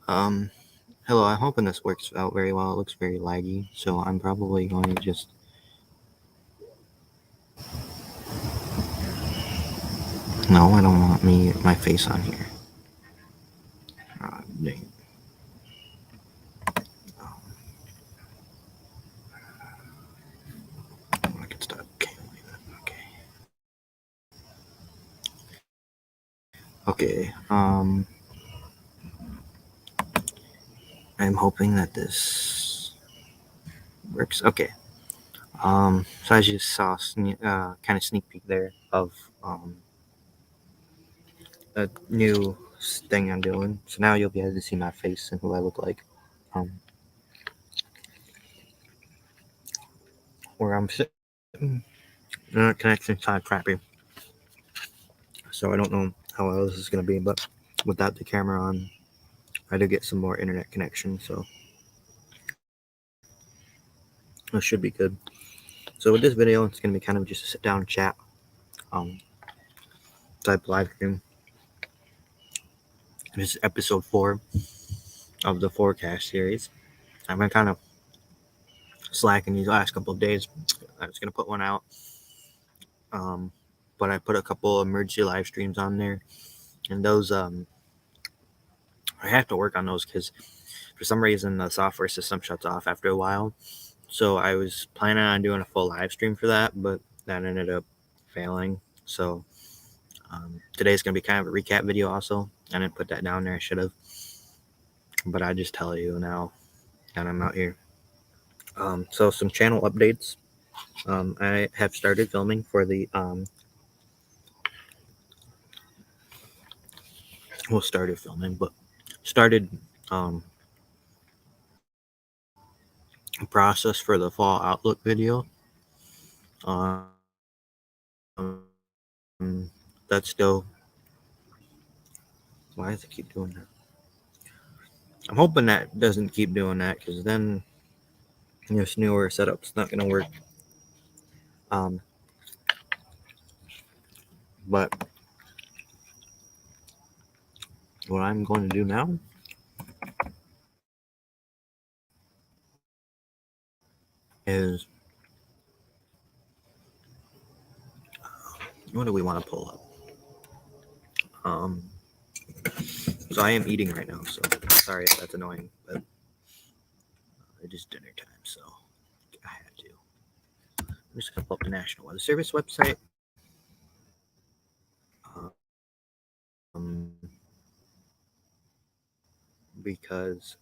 Um, Hello, I'm hoping this works out very well. It looks very laggy, so I'm probably going to just... No, I don't want my face on here. Dang. I can stop. Okay. Okay. I'm hoping that this works. Okay. So as you saw, kind of sneak peek there of a new thing I'm doing. So now you'll be able to see my face and who I look like. Um, where I'm sitting, internet connection's kind of crappy, so I don't know how well this is gonna be. But without the camera on, I do get some more internet connection, so it should be good. So with this video, it's gonna be kind of just a sit down chat, um, type live stream. This is episode 4 of the forecast series. I've been kind of slacking these last couple of days. I was gonna put one out, but I put a couple emergency live streams on there, and those I have to work on those because for some reason the software system shuts off after a while. So I was planning on doing a full live stream for that, but that ended up failing. So today's going to be kind of a recap video also. I didn't put that down there. I should have. But I just tell you now that I'm out here. So some channel updates. I have started filming for the... started filming, but started process for the fall outlook video. That's still... Why does it keep doing that? I'm hoping that doesn't keep doing that, because then this newer setup's not going to work. But what I'm going to do now is... what do we want to pull up? So I am eating right now, so sorry if that's annoying, but it is dinner time, so I had to. I'm just going to pull up the National Weather Service website. Because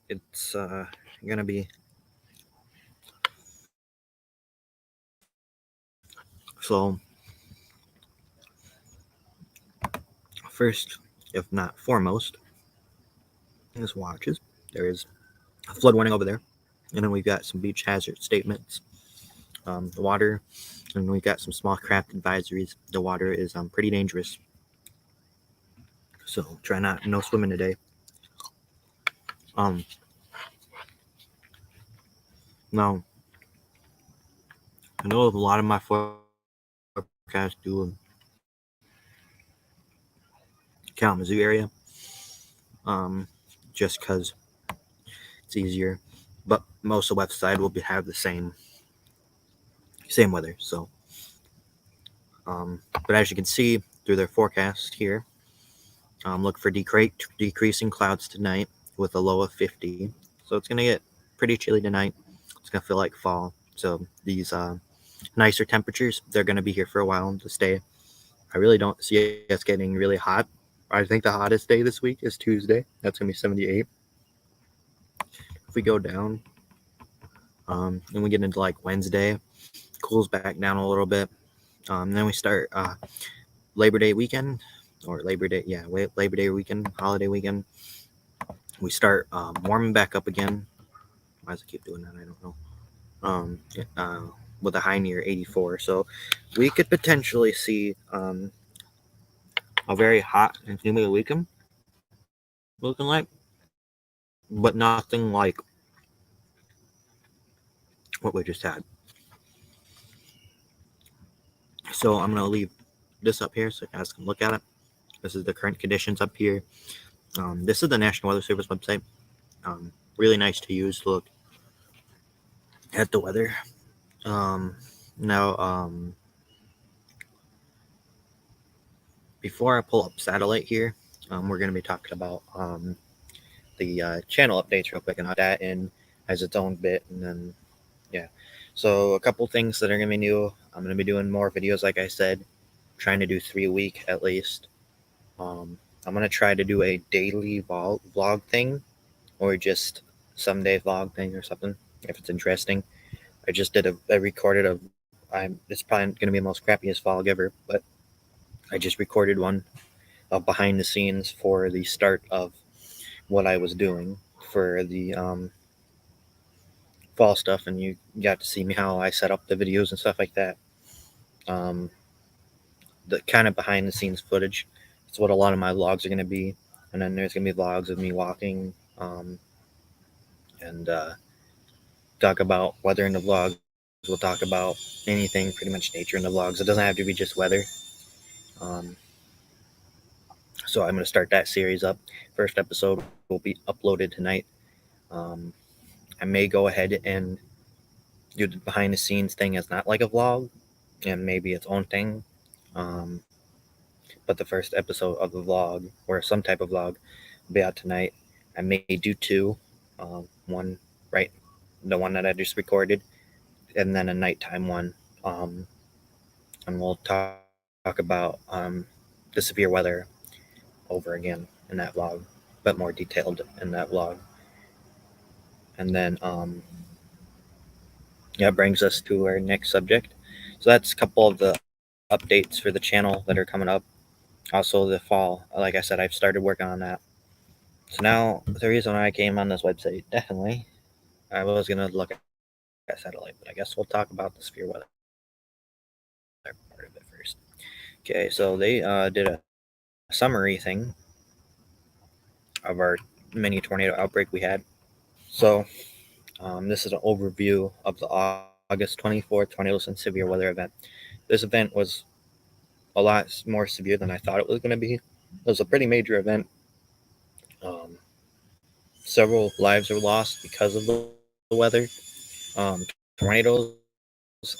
it's going to be so... First, if not foremost, is watches. There is a flood warning over there, and then we've got some beach hazard statements. The water, and we've got some small craft advisories. The water is pretty dangerous, so try no swimming today. Now, I know a lot of my forecasts do Kalamazoo area, just because it's easier. But most of the website will have the same weather. So, but as you can see through their forecast here, look for decreasing clouds tonight with a low of 50. So it's gonna get pretty chilly tonight. It's gonna feel like fall. So these nicer temperatures, they're gonna be here for a while to stay. I really don't see us getting really hot. I think the hottest day this week is Tuesday. That's gonna be 78. If we go down, and we get into like Wednesday, cools back down a little bit. Then we start Labor Day weekend, or Labor Day weekend, holiday weekend. We start warming back up again. Why does it keep doing that? I don't know. With a high near 84, so we could potentially see a very hot and humid weekend looking like, but nothing like what we just had. So I'm gonna leave this up here so you guys can look at it. This is the current conditions up here. This is the National Weather Service website. Really nice to use to look at the weather. Now, before I pull up satellite here, we're going to be talking about the channel updates real quick, and that in as its own bit, and then yeah. So a couple things that are going to be new. I'm going to be doing more videos, like I said, trying to do 3 a week at least. I'm going to try to do a daily vlog thing, or just someday vlog thing or something if it's interesting. I recorded it's probably going to be the most crappiest vlog ever, but I just recorded one of behind the scenes for the start of what I was doing for the fall stuff, and you got to see me how I set up the videos and stuff like that. Um, the kind of behind the scenes footage. It's what a lot of my vlogs are going to be, and then there's going to be vlogs of me walking, and talk about weather in the vlogs. We'll talk about anything, pretty much nature in the vlogs. It doesn't have to be just weather. Um, so I'm going to start that series up. First episode will be uploaded tonight. Um, I may go ahead and do the behind the scenes thing as not like a vlog, and maybe its own thing. Um, but the first episode of the vlog, or some type of vlog, will be out tonight. I may do 2, one right, the one that I just recorded, and then a nighttime one. And we'll talk about the severe weather over again in that vlog, but more detailed in that vlog. And then that brings us to our next subject. So that's a couple of the updates for the channel that are coming up. Also, the fall, like I said, I've started working on that. So now, the reason why I came on this website, definitely, I was going to look at satellite, but I guess we'll talk about the severe weather part of it first. Okay, so they did a summary thing of our mini tornado outbreak we had. So, this is an overview of the August 24th tornadoes and severe weather event. This event was a lot more severe than I thought it was going to be. It was a pretty major event. Um, Several lives were lost because of the weather. Tornadoes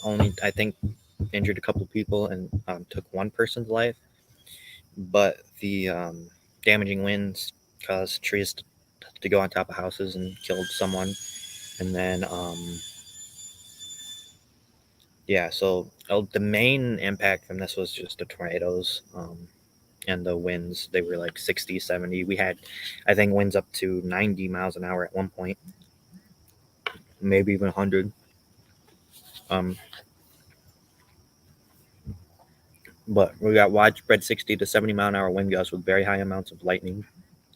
only, I think, injured a couple people and took one person's life. But the damaging winds caused trees to go on top of houses and killed someone. And then, yeah, so the main impact from this was just the tornadoes. And the winds, they were like 60, 70. We had, I think, winds up to 90 miles an hour at one point, maybe even 100. Um, but we got widespread 60 to 70 mile an hour wind gusts with very high amounts of lightning.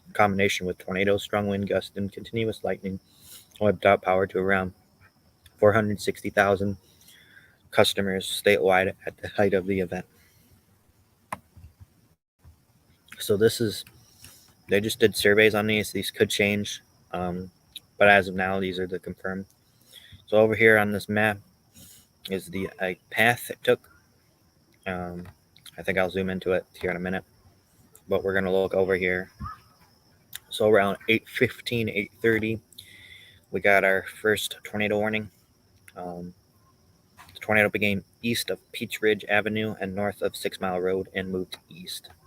In combination with tornadoes, strong wind gusts, and continuous lightning wiped out power to around 460,000 customers statewide at the height of the event. So they just did surveys on these. These could change, but as of now, these are the confirmed. So over here on this map is the path it took. Um, I think I'll zoom into it here in a minute, but we're gonna look over here. So around 8:15, 8:30, we got our first tornado warning. The tornado began east of Peach Ridge Avenue and north of 6 Mile Road and moved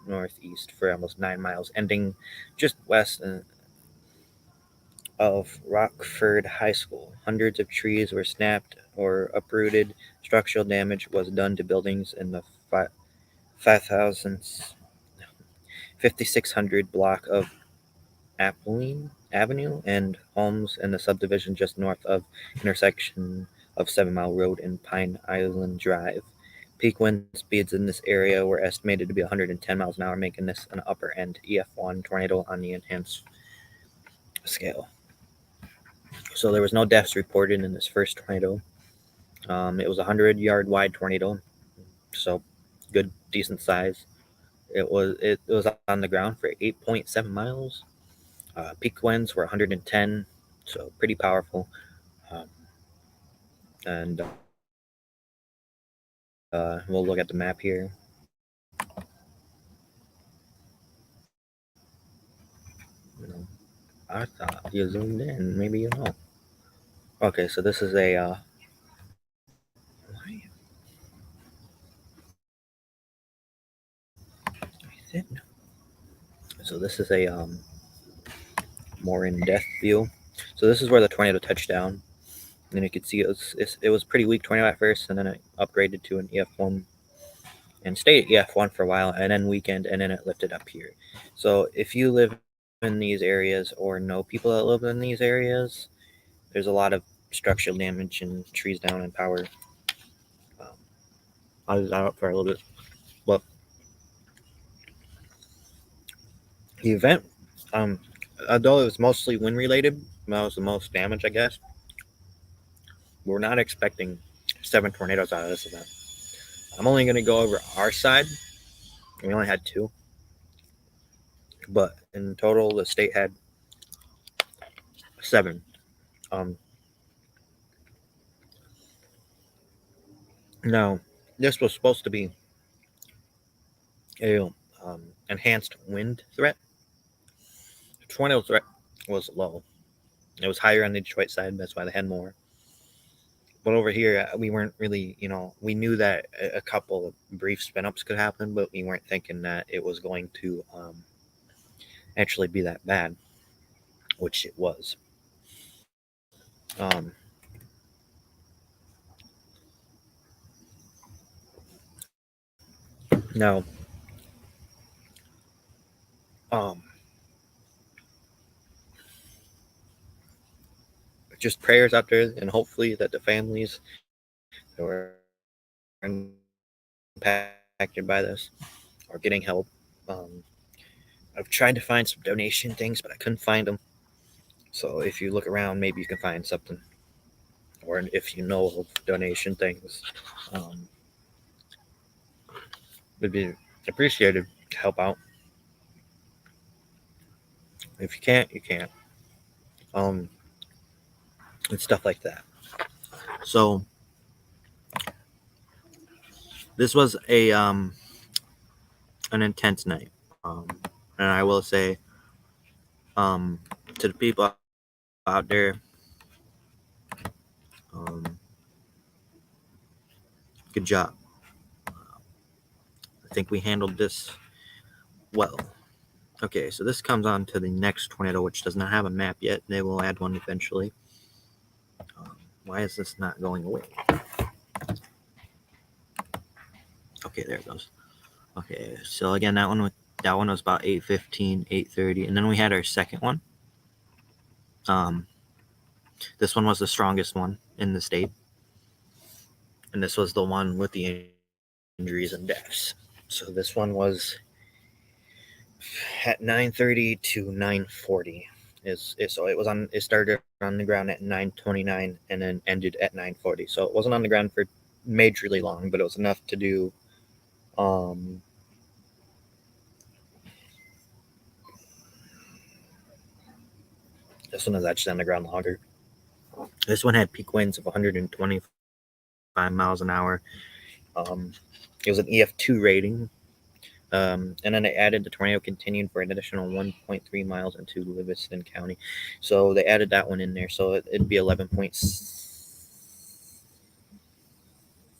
northeast for almost 9 miles, ending just west of Rockford High School. Hundreds of trees were snapped or uprooted. Structural damage was done to buildings in the 5600 block of Appling Avenue and homes in the subdivision just north of intersection of 7 Mile Road and Pine Island Drive. Peak wind speeds in this area were estimated to be 110 miles an hour, making this an upper end ep4 tornado on the enhanced scale. So there was no deaths reported in this first tornado. It was a 100-yard wide tornado, so good, decent size. It was on the ground for 8.7 miles. Peak winds were 110, so pretty powerful. Um, and we'll look at the map here. I thought you zoomed in. Maybe you don't. Okay, so this is a. So this is a more in-depth view. So this is where the tornado touched down, and you could see it was pretty weak tornado at first, and then it upgraded to an EF1 and stayed at EF1 for a while, and then weakened, and then it lifted up here. So if you live in these areas or know people that live in these areas, there's a lot of structural damage and trees down and power. Um, I'll use that up for a little bit. But the event, um, although it was mostly wind related, that was the most damage, I guess. We're not expecting 7 tornadoes out of this event. I'm only going to go over our side. We only had 2, but in total, the state had 7. Um, Now, this was supposed to be a enhanced wind threat. The tornado threat was low. It was higher on the Detroit side. That's why they had more. But over here, we weren't really, we knew that a couple of brief spin ups could happen, but we weren't thinking that it was going to actually be that bad, which it was. Um, Now, um, just prayers out there, and hopefully that the families that were impacted by this are getting help. Um, I've tried to find some donation things, but I couldn't find them. So if you look around, maybe you can find something, or if you know of donation things, um, would be appreciated to help out. If you can't, you can't. Um, and stuff like that. So this was a an intense night, and I will say, to the people out there, um, good job. I think we handled this well. Okay, so this comes on to the next tornado, which does not have a map yet. They will add one eventually. Why is this not going away? Okay, there it goes. Okay, so again, that one was about 8:15, 8:30, and then we had our second one. This one was the strongest one in the state, and this was the one with the injuries and deaths. So this one was at 9:30 to 9:40. So it started on the ground at 9:29 and then ended at 9:40. So it wasn't on the ground for majorly long, but it was enough to do. This one is actually on the ground longer. This one had peak winds of 125 miles an hour. It was an EF2 rating. And then they added the tornado continued for an additional 1.3 miles into Livingston County. So they added that one in there. So it'd be 11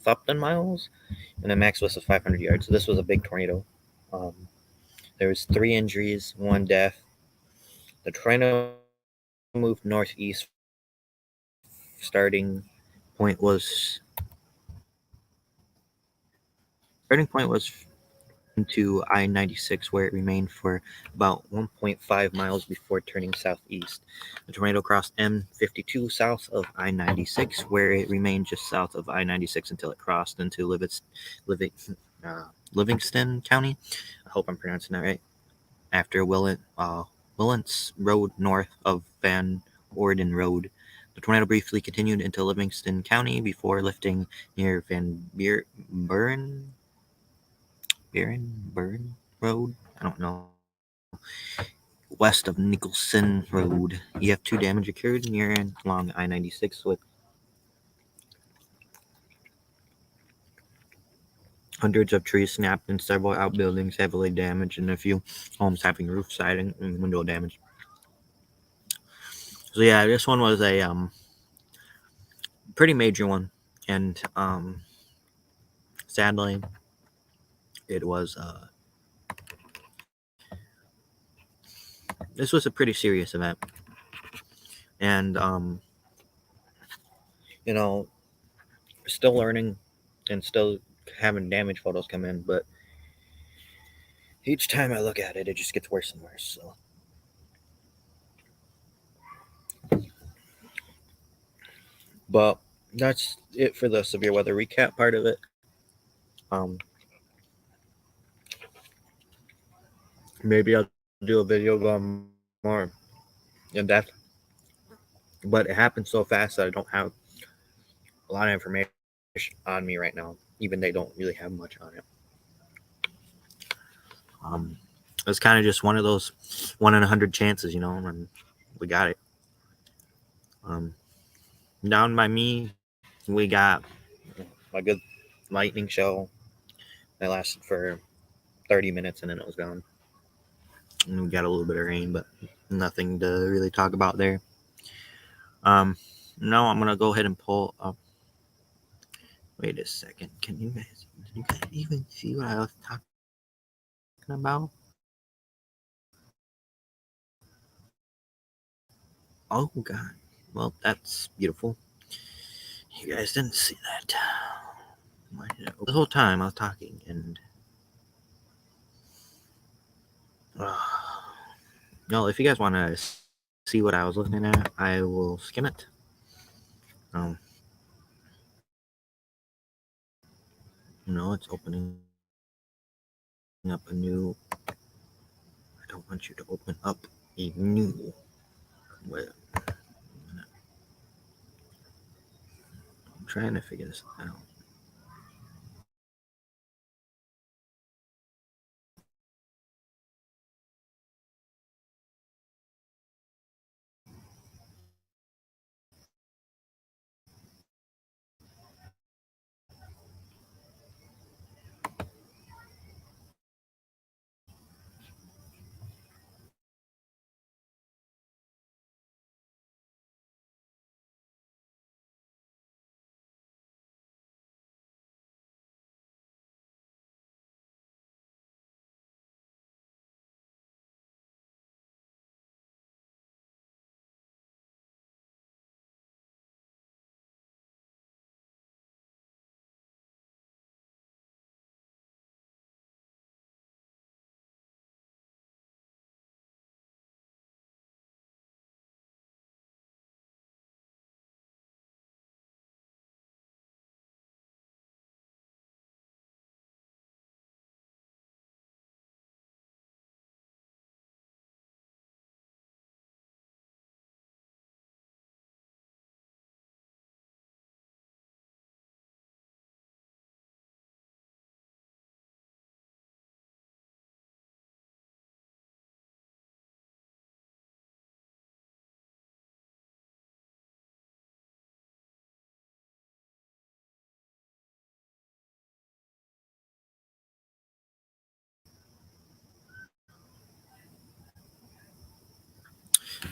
something miles, and the max was 500 yards. So this was a big tornado. There was 3 injuries, 1 death. The tornado moved northeast. Starting point was into I-96, where it remained for about 1.5 miles before turning southeast. The tornado crossed M52 south of I-96, where it remained just south of I-96 until it crossed into Livingston County. I hope I'm pronouncing that right. After Willents Road north of Van Orden Road. The tornado briefly continued into Livingston County before lifting near Van Buren Road. I don't know. West of Nicholson Road. EF2 damage occurred near and along I-96 with hundreds of trees snapped and several outbuildings heavily damaged and a few homes having roof siding and window damage. So yeah, this one was a pretty major one, and sadly, it was this was a pretty serious event, and you know, still learning and still having damage photos come in, but each time I look at it, it just gets worse and worse. So, but that's it for the severe weather recap part of it. Um, Maybe I'll do a video going more in depth, but it happened so fast that I don't have a lot of information on me right now, even they don't really have much on it. Um, it was kind of just one of those 1 in 100 chances, and we got it. Um, Down by me, we got a good lightning show that lasted for 30 minutes and then it was gone. And we got a little bit of rain, but nothing to really talk about there. Um, now I'm gonna go ahead and pull up. Wait a second. Did you guys even see what I was talking about? Oh God. Well, that's beautiful. You guys didn't see that. The whole time I was talking and. No, if you guys want to see what I was looking at, I will skim it. Um, no, it's opening up a new. I don't want you to open up a new. Wait a minute. I'm trying to figure this out.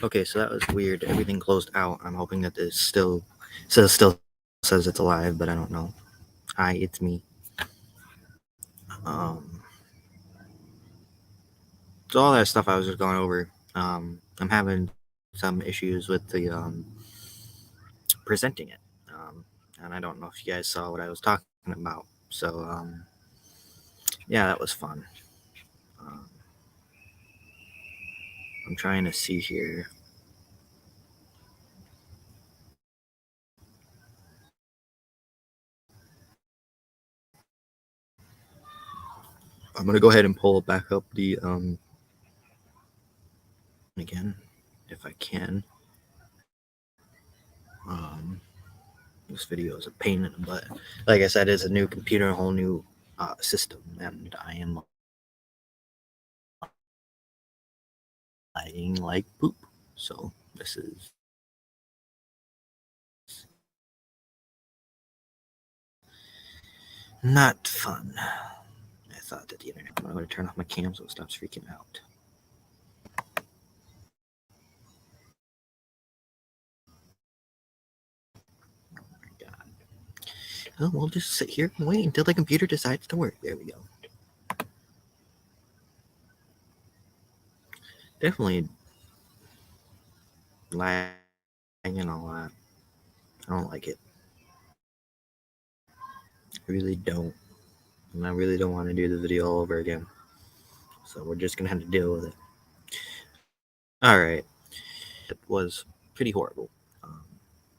Okay, so that was weird. Everything closed out. I'm hoping that this still says it's alive, but I don't know. Hi, it's me. Um, so all that stuff I was just going over. I'm having some issues with the presenting it, and I don't know if you guys saw what I was talking about. So yeah, that was fun. Um, I'm trying to see here. I'm gonna go ahead and pull back up the again, if I can. Um, this video is a pain in the butt. Like I said, it's a new computer, a whole new system, and I am lagging like poop. So this is not fun. I thought that the internet. I'm going to turn off my cam so it stops freaking out. Oh, we'll just sit here and wait until the computer decides to work. There we go. Definitely lagging a lot. I don't like it. I really don't. And I really don't want to do the video all over again. So we're just gonna have to deal with it. Alright. It was pretty horrible.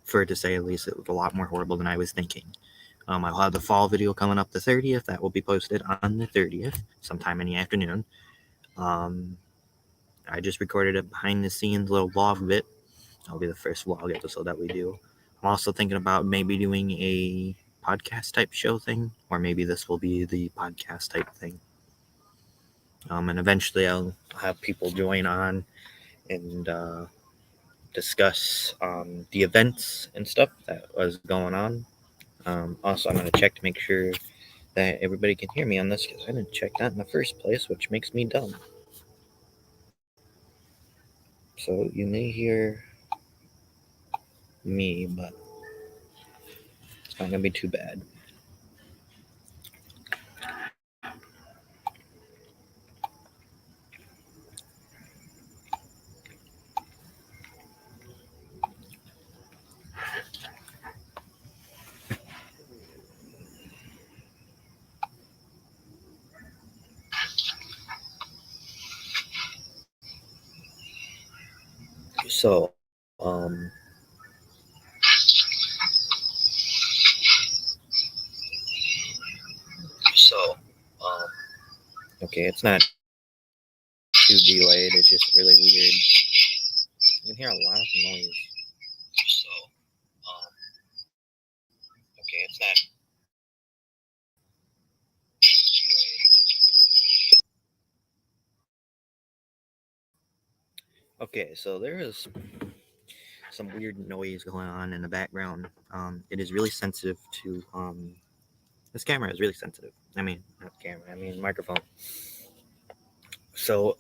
For to say at least, it was a lot more horrible than I was thinking. I'll have the fall video coming up the 30th. That will be posted on the 30th, sometime in the afternoon. I just recorded a behind the scenes little vlog bit. That'll be the first vlog episode that we do. I'm also thinking about maybe doing a podcast type show thing, or maybe this will be the podcast type thing. And eventually I'll have people join on and discuss the events and stuff that was going on. Also, I'm going to check to make sure that everybody can hear me on this, because I didn't check that in the first place, which makes me dumb. So you may hear me, but it's not going to be too bad. So, okay, it's not too delayed. It's just really weird. You can hear a lot of noise. So, okay, it's not okay. So there is some weird noise going on in the background. It is really sensitive to this camera is really sensitive. I mean, not camera. I mean microphone. So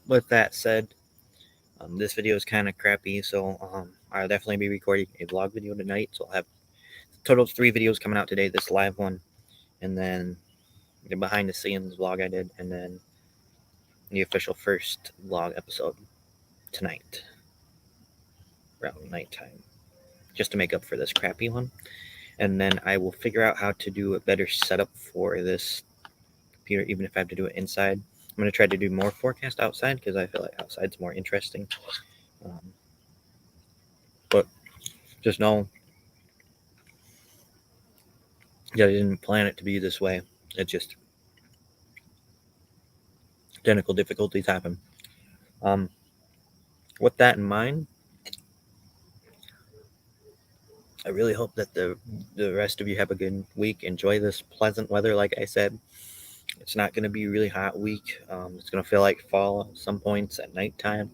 with that said, this video is kind of crappy. So I'll definitely be recording a vlog video tonight. So I'll have a total of 3 videos coming out today. This live one, and then the behind the scenes vlog I did, and then the official first vlog episode tonight around nighttime, just to make up for this crappy one. And then I will figure out how to do a better setup for this computer, even if I have to do it inside. I'm going to try to do more forecast outside, because I feel like outside's more interesting. But just know that I didn't plan it to be this way. It's just technical difficulties happen. With that in mind, I really hope that the rest of you have a good week. Enjoy this pleasant weather. Like I said, it's not going to be a really hot week. It's going to feel like fall at some points at nighttime.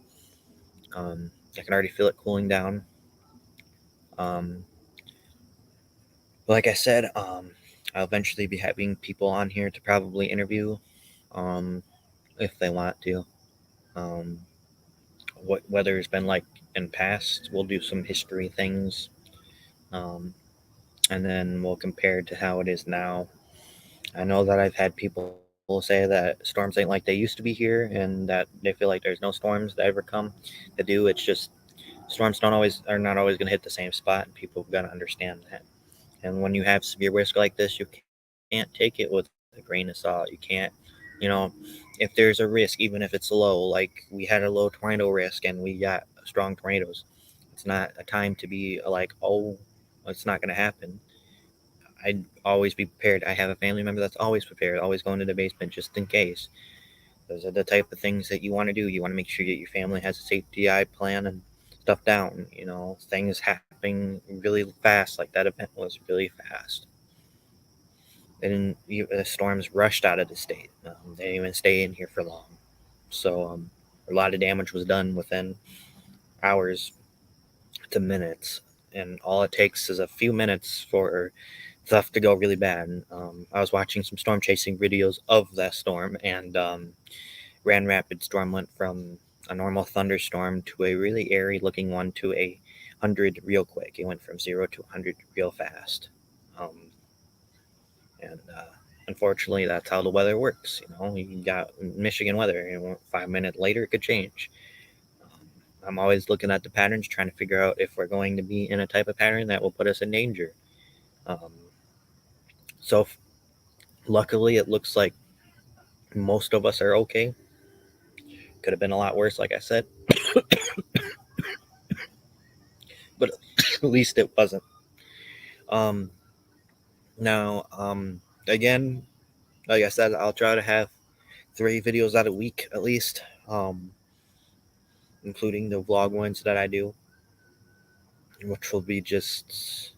I can already feel it cooling down. Like I said, I'll eventually be having people on here to probably interview, if they want to. What weather's been like in past. We'll do some history things, and then we'll compare to how it is now. I know that I've had people say that storms ain't like they used to be here, and that they feel like there's no storms that ever come that do. It's just storms are not always going to hit the same spot, and people have got to understand that. And when you have severe risk like this, you can't take it with a grain of salt. You can't, you know, if there's a risk, even if it's low, like we had a low tornado risk and we got strong tornadoes, it's not a time to be like, oh, it's not going to happen. I'd always be prepared. I have a family member that's always prepared, always going to the basement just in case. Those are the type of things that you want to do. You want to make sure that your family has a safety plan and stuff down. Things happening really fast, like that event was really fast. The storms rushed out of the state. They didn't even stay in here for long. So a lot of damage was done within hours to minutes. And all it takes is a few minutes for stuff to go really bad. I was watching some storm chasing videos of that storm, and Grand Rapids storm went from a normal thunderstorm to a really airy looking one to 100 real quick. It went from 0 to 100 real fast. And unfortunately, that's how the weather works. You got Michigan weather. 5 minutes later, it could change. I'm always looking at the patterns, trying to figure out if we're going to be in a type of pattern that will put us in danger. Um, so, luckily, it looks like most of us are okay. Could have been a lot worse, like I said, but at least it wasn't. Um, now, again, like I said, I'll try to have 3 videos out a week at least, including the vlog ones that I do, which will be just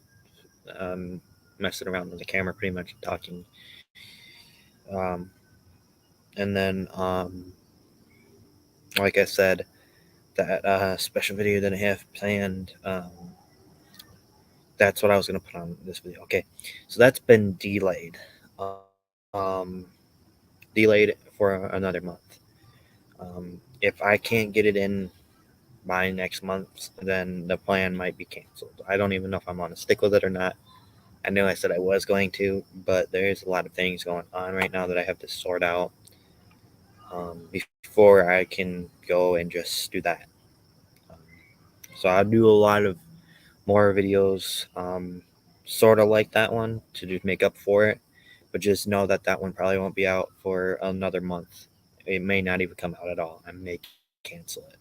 messing around with the camera, pretty much talking. And then, like I said, that special video that I have planned, that's what I was going to put on this video. Okay, so that's been delayed. Delayed for another month. If I can't get it in by next month, then the plan might be canceled. I don't even know if I'm going to stick with it or not. I know I said I was going to, but there's a lot of things going on right now that I have to sort out before I can go and just do that. Um, so I'll do a lot of more videos, sort of like that one, to just make up for it. But just know that that one probably won't be out for another month. It may not even come out at all. I may cancel it.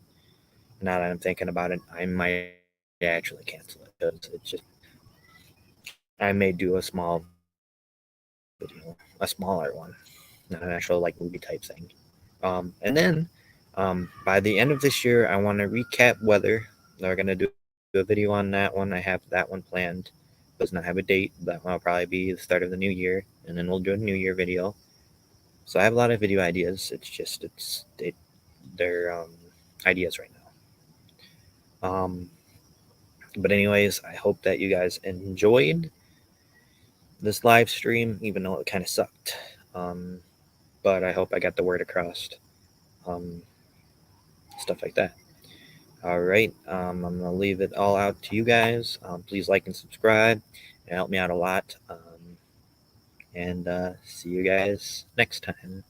Now that I'm thinking about it, I might actually cancel it because it's just, I may do a small video, a smaller one, not an actual like movie type thing. And then by the end of this year, I want to recap weather. We're gonna do a video on that one. I have that one planned. Does not have a date. That one will probably be the start of the new year, and then we'll do a New Year video. So I have a lot of video ideas. It's just they're ideas right now. But anyways, I hope that you guys enjoyed this live stream, even though it kind of sucked. But I hope I got the word across. Um, Stuff like that. All right, I'm gonna leave it all out to you guys. Please like and subscribe. It helped me out a lot. And see you guys next time.